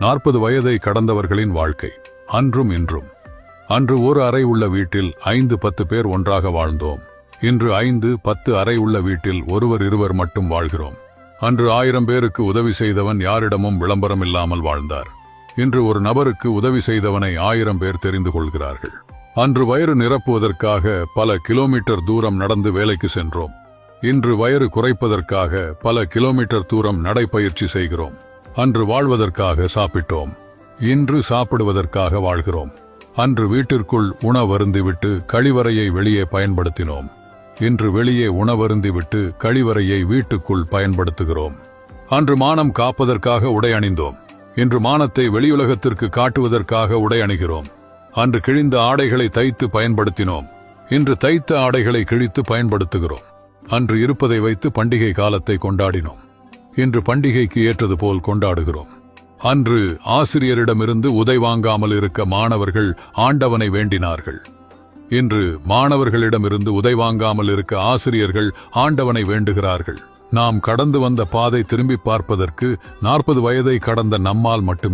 40 வயதை கடந்தவர்களின் வாழ்க்கை அன்றும் இன்றும். அன்று ஒரு அறை உள்ள வீட்டில் 5-10 பேர் ஒன்றாக வாழ்ந்தோம். இன்று 5-10 அறை உள்ள வீட்டில் ஒருவர் இருவர் மட்டும் வாழ்கிறோம். அன்று 1000 பேருக்கு உதவி செய்தவன் யாரிடமும் விளம்பரம் இல்லாமல் வாழ்ந்தார். இன்று ஒரு நபருக்கு உதவி செய்தவனை 1000 பேர் தெரிந்து கொள்கிறார்கள். அன்று வயிறு நிரப்புவதற்காக பல கிலோமீட்டர் தூரம் நடந்து வேலைக்கு சென்றோம். இன்று வயிறு குறைப்பதற்காக பல கிலோமீட்டர் தூரம் நடைப்பயிற்சி செய்கிறோம். அன்று வாழ்வதற்காக சாப்பிட்டோம். இன்று சாப்பிடுவதற்காக வாழ்கிறோம். அன்று வீட்டிற்குள் உணவருந்திவிட்டு கழிவறையை வெளியே பயன்படுத்தினோம். இன்று வெளியே உணவருந்திவிட்டு கழிவறையை வீட்டுக்குள் பயன்படுத்துகிறோம். அன்று மானம் காப்பதற்காக உடை அணிந்தோம். இன்று மானத்தை வெளியுலகத்திற்கு காட்டுவதற்காக உடை அணிகிறோம். அன்று கிழிந்த ஆடைகளை தைத்து பயன்படுத்தினோம். இன்று தைத்த ஆடைகளை கிழித்து பயன்படுத்துகிறோம். அன்று இருப்பதை வைத்து பண்டிகை காலத்தை கொண்டாடினோம். இன்று பண்டிகைக்கு ஏற்றது போல் கொண்டாடுகிறோம். அன்று ஆசிரியரிடமிருந்து உதவி வாங்காமல் இருக்க மாணவர்கள் ஆண்டவனை வேண்டினார்கள். இன்று மாணவர்களிடமிருந்து உதவி வாங்காமல் இருக்க ஆசிரியர்கள் ஆண்டவனை வேண்டுகிறார்கள். நாம் கடந்து வந்த பாதை திரும்பி பார்ப்பதற்கு 40 வயதை கடந்த நம்மால் மட்டுமே